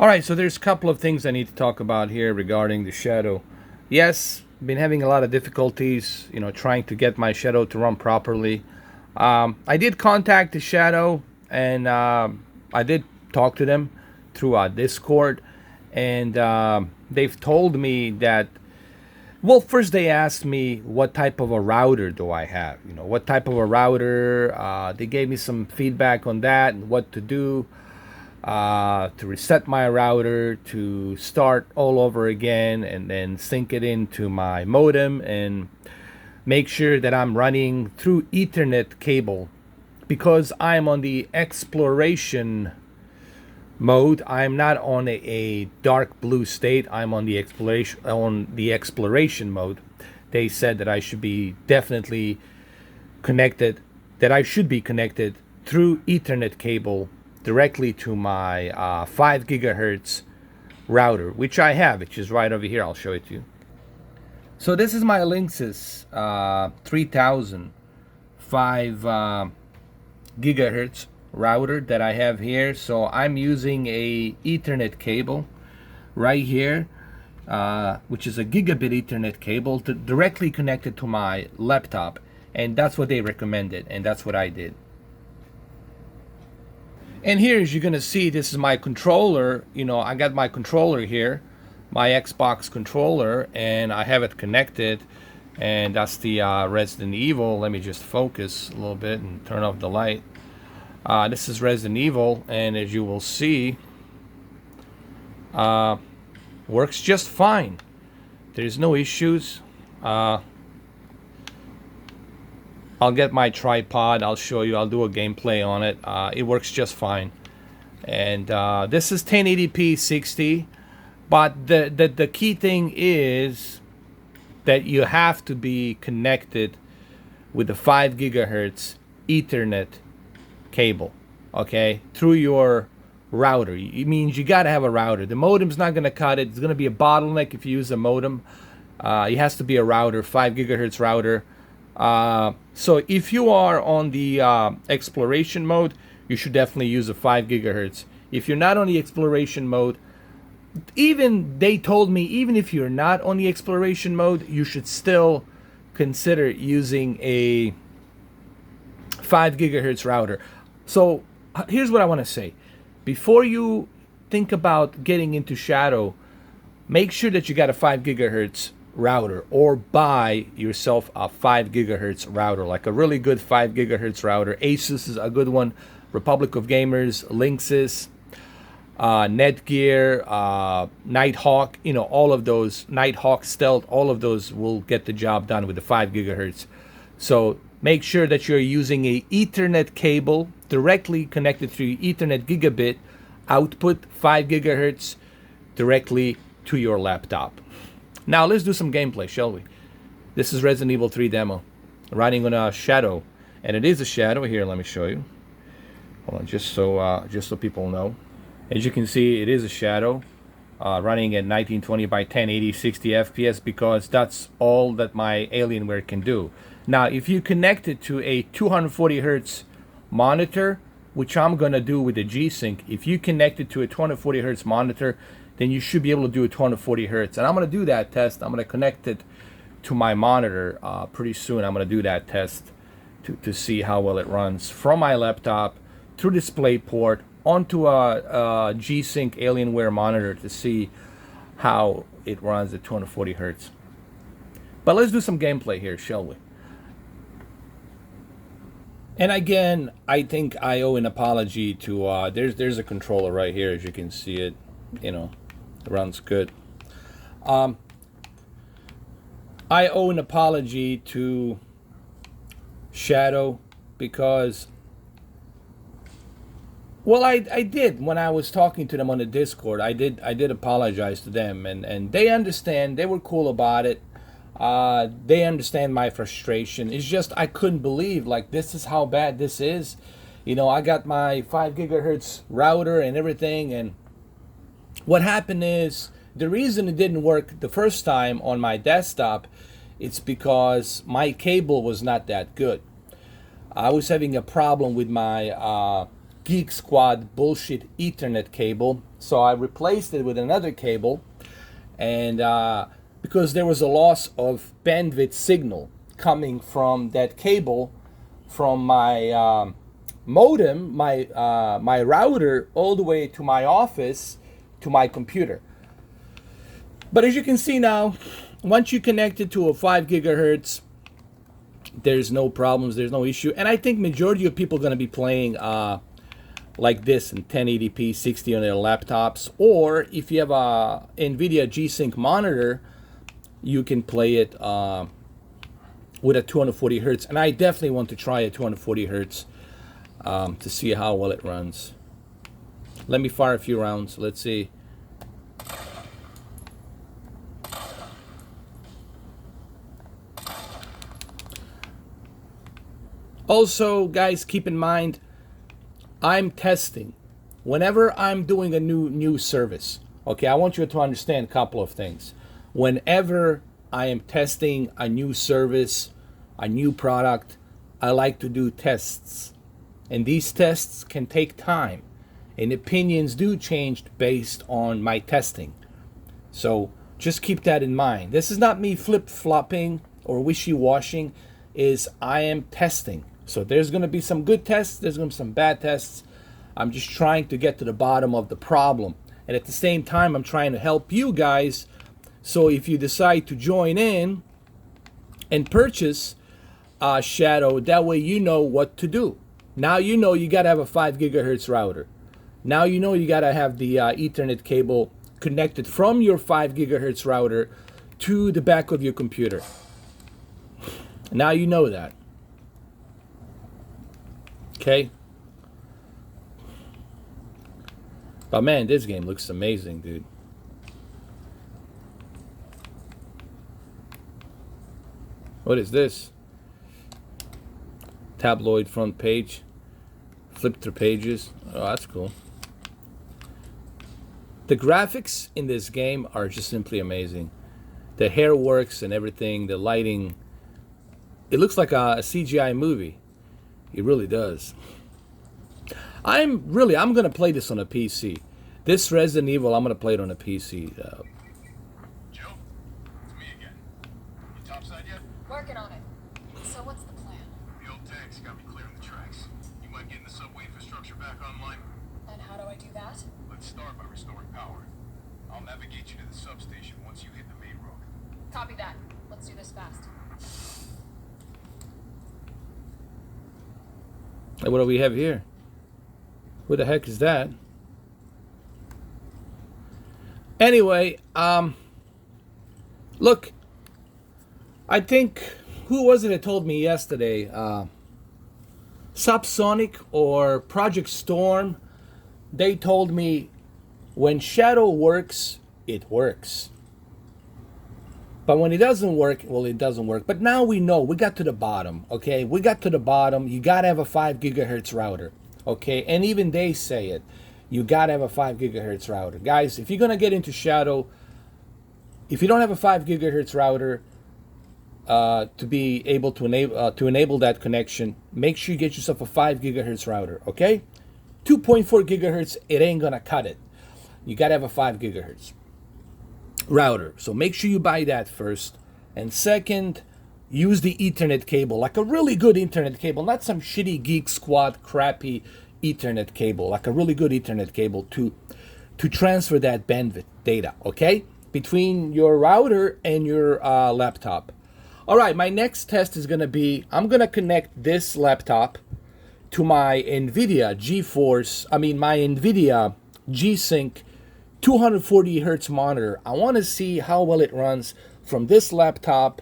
All right, so there's a couple of things I need to talk about here regarding the shadow. Yes, been having a lot of difficulties, trying to get my shadow to run properly. I did contact the shadow, and I did talk to them through Discord, and they've told me that. Well, first they asked me what type of a router do I have. What type of a router. They gave me some feedback on that and what to do to reset my router, to start all over again, and then sync it into my modem and make sure that I'm running through Ethernet cable because I'm on the exploration mode. I'm not on a dark blue state. I'm on the exploration mode. They said that I should be definitely connected, that I should be connected through Ethernet cable directly to my 5 gigahertz router, which I have, which is right over here. I'll show it to you. So this is my Linksys 3000 5 gigahertz router that I have here. So I'm using a Ethernet cable right here, which is a gigabit Ethernet cable directly connected to my laptop, and that's what they recommended, and that's what I did. And here, as you're gonna see, this is my controller. I got my controller here, my Xbox controller, and I have it connected, and that's the Resident Evil. Let me just focus a little bit and turn off the light. This is Resident Evil, and as you will see, works just fine. There's no issues. I'll get my tripod. I'll show you. I'll do a gameplay on it. It works just fine. And this is 1080p 60. But the key thing is that you have to be connected with the 5 gigahertz Ethernet cable, okay, through your router. It means you got to have a router. The modem's not going to cut it. It's going to be a bottleneck if you use a modem. It has to be a router, 5 gigahertz router. So if you are on the exploration mode, you should definitely use a 5 gigahertz. If you're not on the exploration mode, they told me even if you're not on the exploration mode, you should still consider using a 5 gigahertz router. So here's what I want to say. Before you think about getting into Shadow, make sure that you got a 5 gigahertz router, or buy yourself a 5 gigahertz router, like a really good 5 gigahertz router. Asus is a good one, Republic of Gamers, Linksys, Netgear, Nighthawk, all of those, Nighthawk Stealth, all of those will get the job done with the 5 gigahertz. So make sure that you're using a Ethernet cable directly connected through Ethernet Gigabit output, 5 gigahertz directly to your laptop. Now let's do some gameplay, shall we? This is Resident Evil 3 demo, running on a Shadow, and it is a Shadow. Here, let me show you. Hold on, just so people know. As you can see, it is a Shadow, running at 1920 by 1080, 60 FPS, because that's all that my Alienware can do. Now, if you connect it to a 240 hertz monitor, which I'm gonna do with the G-Sync, if you connect it to a 240 hertz monitor, then you should be able to do a 240 hertz. And I'm going to do that test. I'm going to connect it to my monitor pretty soon. I'm going to do that test to see how well it runs from my laptop through DisplayPort onto a G-Sync Alienware monitor to see how it runs at 240 hertz. But let's do some gameplay here, shall we? And again, I think I owe an apology to, there's a controller right here, as you can see it, it runs good. I owe an apology to Shadow because, well, I did when I was talking to them on the Discord. I did apologize to them, and they understand. They were cool about it. They understand my frustration. It's just I couldn't believe, like, this is how bad this is. I got my 5 gigahertz router and everything, and what happened is, the reason it didn't work the first time on my desktop, it's because my cable was not that good. I was having a problem with my Geek Squad bullshit Ethernet cable. So I replaced it with another cable, and because there was a loss of bandwidth signal coming from that cable from my modem, my router, all the way to my office, to my computer. But as you can see now, once you connect it to a 5 gigahertz, there's no problems, there's no issue. And I think majority of people are going to be playing like this in 1080p 60 on their laptops, or if you have a NVIDIA G-Sync monitor, you can play it with a 240 hertz. And I definitely want to try a 240 hertz to see how well it runs. Let me fire a few rounds. Let's see. Also, guys, keep in mind, I'm testing. Whenever I'm doing a new service, okay, I want you to understand a couple of things. Whenever I am testing a new service, a new product, I like to do tests. And these tests can take time. And opinions do change based on my testing. So just keep that in mind. This is not me flip-flopping or wishy-washing. I am testing. So there's going to be some good tests, there's going to be some bad tests. I'm just trying to get to the bottom of the problem. And at the same time, I'm trying to help you guys. So if you decide to join in and purchase Shadow, that way you know what to do. Now you know you got to have a 5 gigahertz router. Now you know you got to have the Ethernet cable connected from your 5 gigahertz router to the back of your computer. Now you know that. Okay? But man, this game looks amazing, dude. What is this? Tabloid front page. Flip through pages. Oh, that's cool. The graphics in this game are just simply amazing. The hair works and everything, the lighting. It looks like a CGI movie. It really does. I'm going to play this on a PC. This Resident Evil, I'm going to play it on a PC. Joe, it's me again. You topside yet? Working on it. So what's the plan? The old tanks got me clearing the tracks. You mind getting the subway infrastructure back online? And how do I do that? Let's start by restoring power. I'll navigate you to the substation once you hit the main road. Copy that. Let's do this fast. What do we have here? What the heck is that? Anyway, look, I think, who was it that told me yesterday? Subsonic or Project Storm, they told me when Shadow works, it works. But when it doesn't work, well, it doesn't work. But now we know, we got to the bottom, okay? We got to the bottom. You got to have a 5 gigahertz router, okay? And even they say it. You got to have a 5 gigahertz router. Guys, if you're going to get into Shadow, if you don't have a 5 gigahertz router to be able to enable that connection, make sure you get yourself a 5 gigahertz router, okay? 2.4 gigahertz, it ain't going to cut it. You got to have a 5 gigahertz router. So make sure you buy that first. And second, use the Ethernet cable, like a really good Ethernet cable, not some shitty Geek Squad crappy Ethernet cable, like a really good Ethernet cable to transfer that bandwidth data, okay? Between your router and your laptop. All right, my next test is going to be, I'm going to connect this laptop to my NVIDIA my NVIDIA G-Sync 240 hertz monitor. I want to see how well it runs from this laptop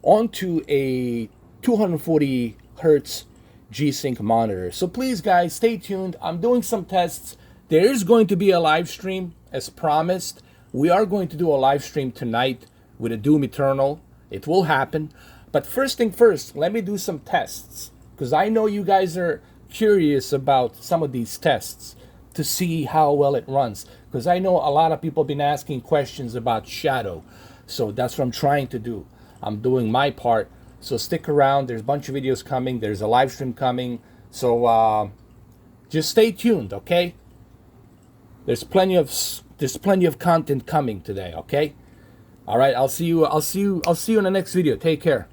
onto a 240 hertz G-Sync monitor. So please, guys, stay tuned. I'm doing some tests. There is going to be a live stream as promised. We are going to do a live stream tonight with a Doom Eternal. It will happen. But first thing first, let me do some tests, because I know you guys are curious about some of these tests to see how well it runs, because I know a lot of people have been asking questions about Shadow. So that's what I'm trying to do. I'm doing my part. So stick around. There's a bunch of videos coming. There's a live stream coming. So Just stay tuned, okay? There's plenty of content coming today, okay? All right, I'll see you in the next video. Take care.